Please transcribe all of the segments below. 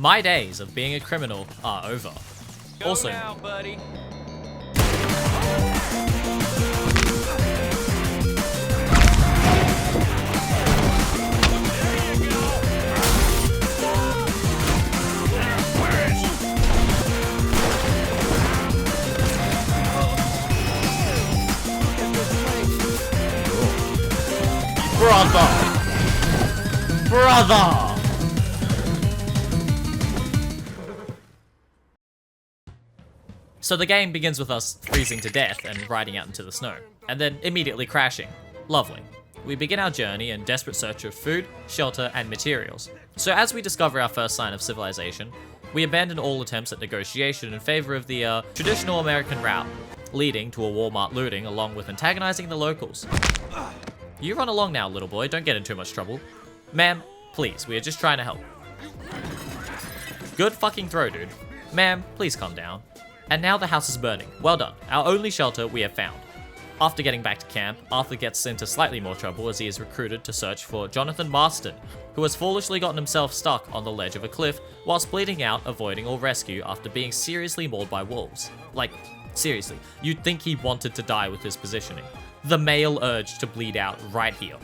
My days of being a criminal are over. Go Also, now, buddy. Brother! So the game begins with us freezing to death and riding out into the snow, and then immediately crashing. Lovely. We begin our journey in desperate search of food, shelter, and materials. So as we discover our first sign of civilization, we abandon all attempts at negotiation in favor of the traditional American route, leading to a Walmart looting along with antagonizing the locals. You run along now, little boy, don't get in too much trouble. Ma'am, please, we are just trying to help. Good fucking throw, dude. Ma'am, please calm down. And now the house is burning. Well done, our only shelter we have found. After getting back to camp, Arthur gets into slightly more trouble as he is recruited to search for Jonathan Marston, who has foolishly gotten himself stuck on the ledge of a cliff whilst bleeding out, avoiding all rescue after being seriously mauled by wolves. Like, seriously, you'd think he wanted to die with his positioning. The male urge to bleed out right here.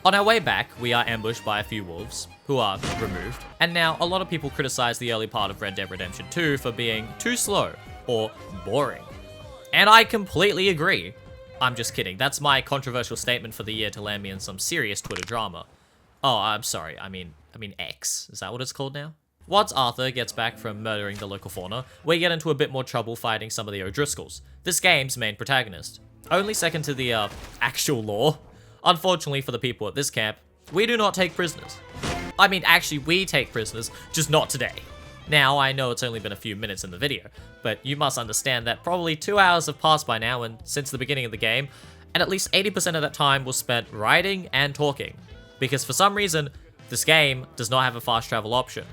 On our way back, we are ambushed by a few wolves, who are removed, and now a lot of people criticize the early part of Red Dead Redemption 2 for being too slow or boring. And I completely agree. I'm just kidding, that's my controversial statement for the year to land me in some serious Twitter drama. Oh, I'm sorry, I mean X, is that what it's called now? Once Arthur gets back from murdering the local fauna, we get into a bit more trouble fighting some of the O'Driscolls, this game's main protagonist. Only second to the actual law. Unfortunately for the people at this camp, we do not take prisoners. I mean, actually we take prisoners, just not today. Now, I know it's only been a few minutes in the video, but you must understand that probably 2 hours have passed by now and since the beginning of the game, and at least 80% of that time was spent riding and talking. Because for some reason, this game does not have a fast travel option.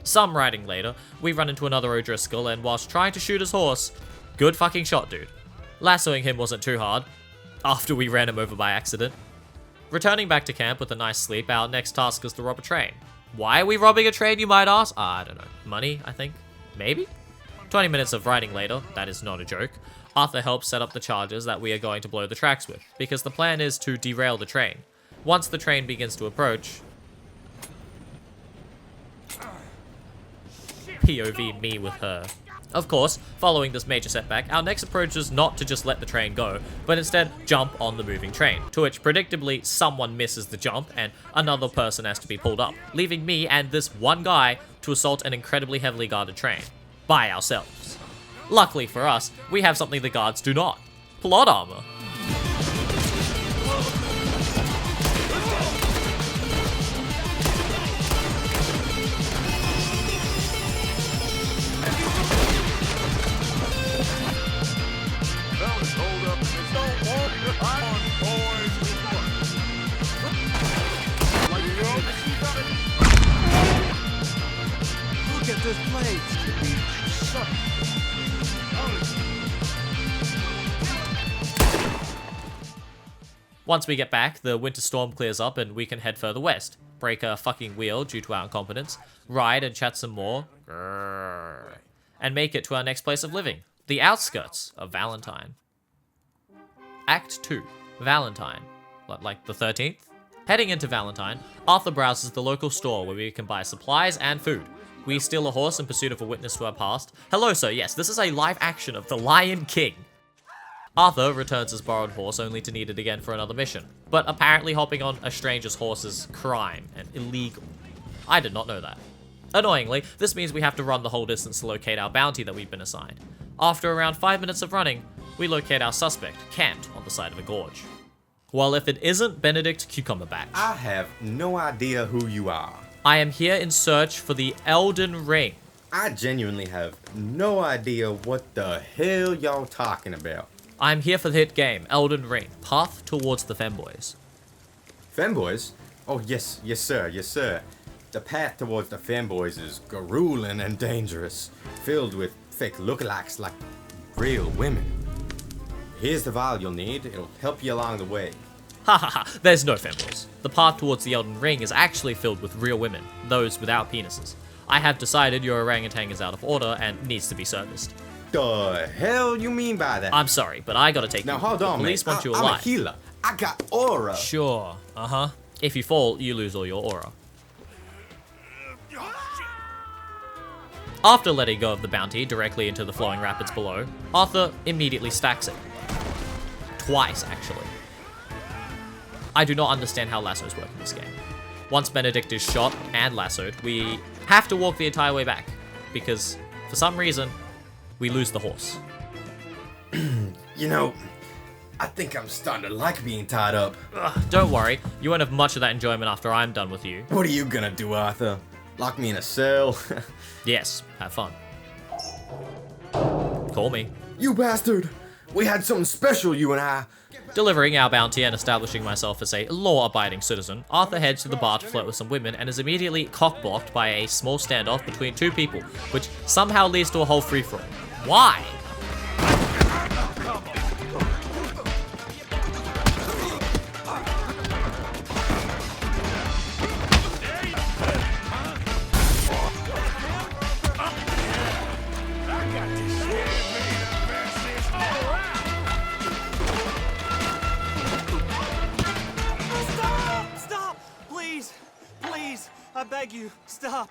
Some riding later, we run into another O'Driscoll, and whilst trying to shoot his horse, good fucking shot, dude. Lassoing him wasn't too hard, after we ran him over by accident. Returning back to camp with a nice sleep, our next task is to rob a train. Why are we robbing a train, you might ask? I don't know. Money, I think? Maybe? 20 minutes of riding later, that is not a joke, Arthur helps set up the charges that we are going to blow the tracks with, because the plan is to derail the train. Once the train begins to approach... POV me with her. Of course, following this major setback, our next approach is not to just let the train go, but instead jump on the moving train, to which predictably someone misses the jump and another person has to be pulled up, leaving me and this one guy to assault an incredibly heavily guarded train, by ourselves. Luckily for us, we have something the guards do not. Plot armor. Look at this place. Once we get back, the winter storm clears up and we can head further west, break a fucking wheel due to our incompetence, ride and chat some more, and make it to our next place of living, the outskirts of Valentine. Act 2, Valentine. Like the 13th? Heading into Valentine, Arthur browses the local store where we can buy supplies and food. We steal a horse in pursuit of a witness to our past. Hello, sir. Yes, this is a live action of The Lion King. Arthur returns his borrowed horse only to need it again for another mission. But apparently hopping on a stranger's horse is crime and illegal. I did not know that. Annoyingly, this means we have to run the whole distance to locate our bounty that we've been assigned. After around 5 minutes of running, we locate our suspect, camped on the side of a gorge. Well, if it isn't Benedict Cucumberbatch. I have no idea who you are. I am here in search for the Elden Ring. I genuinely have no idea what the hell y'all talking about. I'm here for the hit game, Elden Ring, Path Towards the Femboys. Femboys? Oh, yes, sir. The path towards the femboys is grueling and dangerous, filled with fake lookalikes like real women. Here's the vial you'll need. It'll help you along the way. Ha ha ha, there's no femboys. The path towards the Elden Ring is actually filled with real women, those without penises. I have decided your orangutan is out of order and needs to be serviced. The hell you mean by that? I'm sorry, but I gotta take Now you. hold The on, police man. want you I'm a alive. healer. I got aura. Sure, If you fall, you lose all your aura. After letting go of the bounty directly into the flowing rapids below, Arthur immediately stacks it. Twice, actually. I do not understand how lassos work in this game. Once Benedict is shot and lassoed, we have to walk the entire way back, because for some reason, we lose the horse. You know, I think I'm starting to like being tied up. Ugh, don't worry, you won't have much of that enjoyment after I'm done with you. What are you gonna do, Arthur? Lock me in a cell? Yes, have fun. Call me. You bastard! We had something special, you and I. Delivering our bounty and establishing myself as a law-abiding citizen, Arthur heads to the bar to flirt with some women and is immediately cock-blocked by a small standoff between two people, which somehow leads to a whole free-for-all. Why? Stop! Please, I beg you, stop.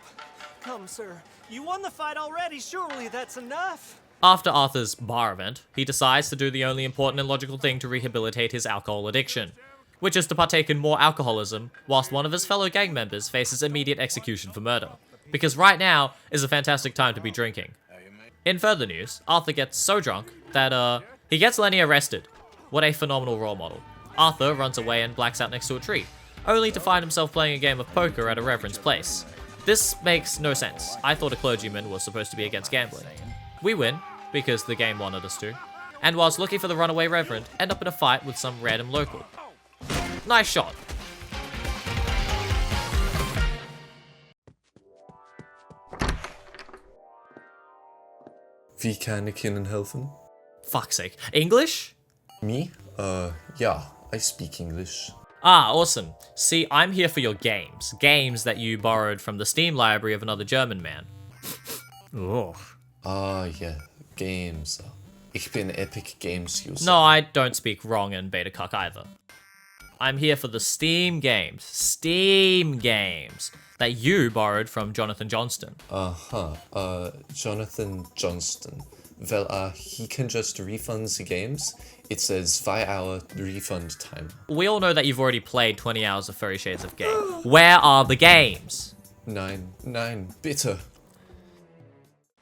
Come, sir. You won the fight already. Surely that's enough. After Arthur's bar event, he decides to do the only important and logical thing to rehabilitate his alcohol addiction, which is to partake in more alcoholism, whilst one of his fellow gang members faces immediate execution for murder. Because right now is a fantastic time to be drinking. In further news, Arthur gets so drunk that, he gets Lenny arrested. What a phenomenal role model. Arthur runs away and blacks out next to a tree, only to find himself playing a game of poker at a reverend's place. This makes no sense. I thought a clergyman was supposed to be against gambling. We win, because the game wanted us to, and whilst looking for the runaway reverend, end up in a fight with some random local. Nice shot. Wie kann ich Ihnen helfen? Fuck's sake. English? Me? Yeah, I speak English. Ah, awesome. See, I'm here for your games. Games that you borrowed from the Steam library of another German man. Ugh. Ah, yeah, games. Ich bin Epic Games user. No, I don't speak wrong in beta cuck either. I'm here for the Steam games. Steam games that you borrowed from Jonathan Johnston. Jonathan Johnston. Well, he can just refund the games. It says 5-hour refund time. We all know that you've already played 20 hours of Furry Shades of Gay. Where are the games? Nein, bitte.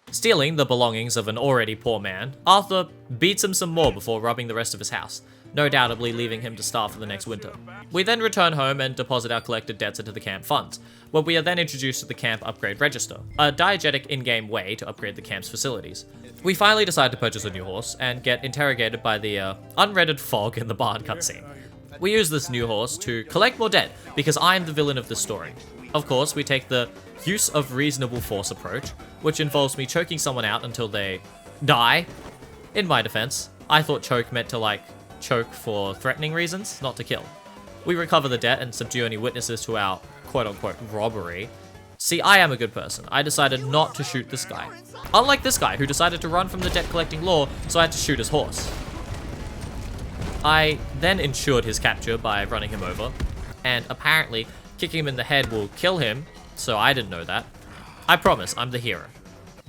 Stealing the belongings of an already poor man, Arthur beats him some more before robbing the rest of his house, no doubtably leaving him to starve for the next winter. We then return home and deposit our collected debts into the camp funds, where we are then introduced to the camp upgrade register, a diegetic in-game way to upgrade the camp's facilities. We finally decide to purchase a new horse and get interrogated by the unredded fog in the barn cutscene. We use this new horse to collect more debt because I'm the villain of this story. Of course, we take the use of reasonable force approach, which involves me choking someone out until they die. In my defense, I thought choke meant to like choke for threatening reasons, not to kill. We recover the debt and subdue any witnesses to our quote-unquote robbery. See, I am a good person. I decided not to shoot this guy. Unlike this guy, who decided to run from the debt-collecting law, so I had to shoot his horse. I then ensured his capture by running him over, and apparently kicking him in the head will kill him, so I didn't know that. I promise, I'm the hero.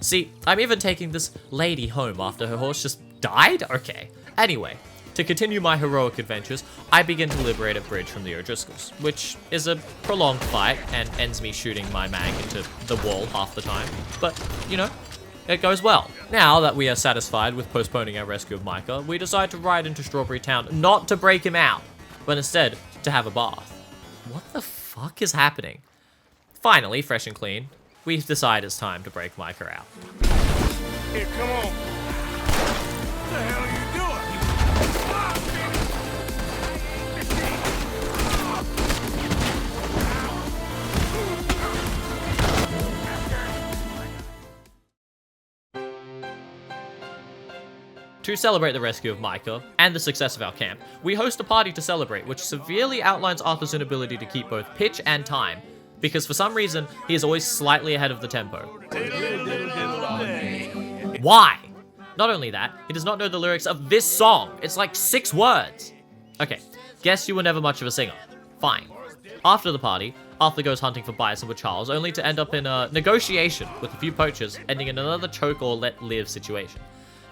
See, I'm even taking this lady home after her horse just died? Okay. Anyway, to continue my heroic adventures, I begin to liberate a bridge from the O'Driscolls, which is a prolonged fight and ends me shooting my mag into the wall half the time. But, you know, it goes well. Now that we are satisfied with postponing our rescue of Micah, we decide to ride into Strawberry Town not to break him out, but instead to have a bath. What the fuck is happening? Finally, fresh and clean, we decide it's time to break Micah out. Here, come on. What the hell are you doing? To celebrate the rescue of Micah and the success of our camp, we host a party to celebrate, which severely outlines Arthur's inability to keep both pitch and time. because for some reason, he is always slightly ahead of the tempo. Why? Not only that, he does not know the lyrics of this song. It's like 6 words. Okay, guess you were never much of a singer. Fine. After the party, Arthur goes hunting for bison with Charles, only to end up in a negotiation with a few poachers, ending in another choke or let live situation.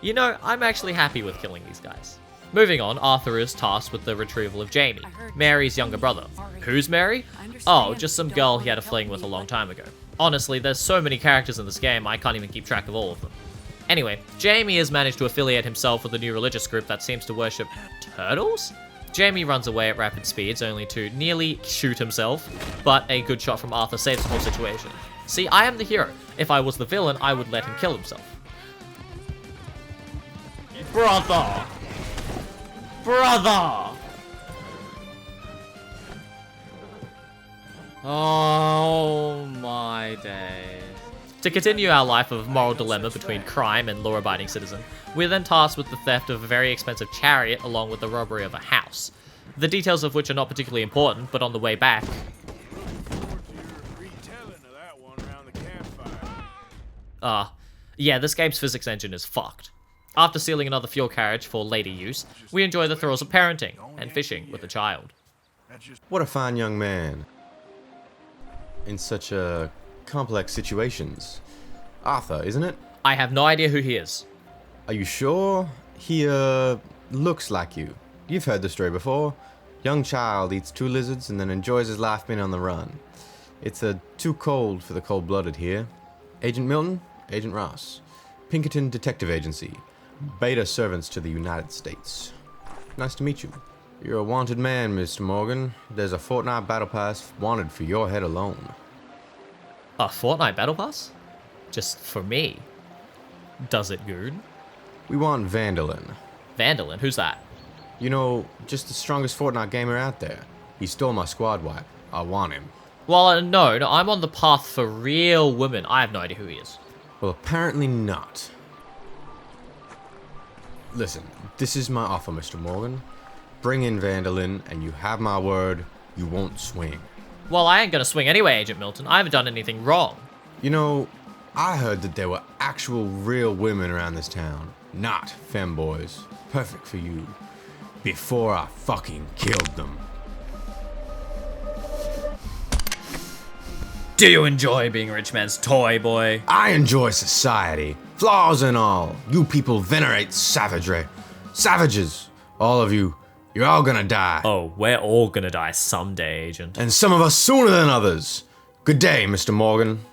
You know, I'm actually happy with killing these guys. Moving on, Arthur is tasked with the retrieval of Jamie, Mary's younger brother. Who's Mary? Oh, just some girl he had a fling with a long time ago. Honestly, there's so many characters in this game, I can't even keep track of all of them. Anyway, Jamie has managed to affiliate himself with a new religious group that seems to worship turtles? Jamie runs away at rapid speeds, only to nearly shoot himself, but a good shot from Arthur saves the whole situation. See, I am the hero. If I was the villain, I would let him kill himself. Brother! Brother! Oh my days. To continue our life of moral dilemma between crime and law-abiding citizen, we're then tasked with the theft of a very expensive chariot along with the robbery of a house. The details of which are not particularly important, but on the way back... yeah, this game's physics engine is fucked. After stealing another fuel carriage for later use, we enjoy the thrills of parenting and fishing with a child. What a fine young man. In such complex situations. Arthur, isn't it? I have no idea who he is. Are you sure? He, looks like you. You've heard the story before. Young child eats 2 lizards and then enjoys his life being on the run. It's, too cold for the cold-blooded here. Agent Milton, Agent Ross. Pinkerton Detective Agency. Beta servants to the United States. Nice to meet you. You're a wanted man, Mr. Morgan. There's a Fortnite Battle Pass wanted for your head alone. A Fortnite Battle Pass? Just for me? Does it good? We want Vandalin. Vandalin? Who's that? You know, just the strongest Fortnite gamer out there. He stole my squad wipe. I want him. Well, no, I'm on the path for real women. I have no idea who he is. Well, apparently not. Listen, this is my offer, Mr. Morgan. Bring in Vandalin, and you have my word, you won't swing. Well, I ain't gonna swing anyway, Agent Milton. I haven't done anything wrong. You know, I heard that there were actual real women around this town. Not femboys. Perfect for you. Before I fucking killed them. Do you enjoy being a rich man's toy, boy? I enjoy society. Flaws and all. You people venerate savagery. Savages. All of you. You're all gonna die. Oh, we're all gonna die someday, Agent. And some of us sooner than others. Good day, Mr. Morgan.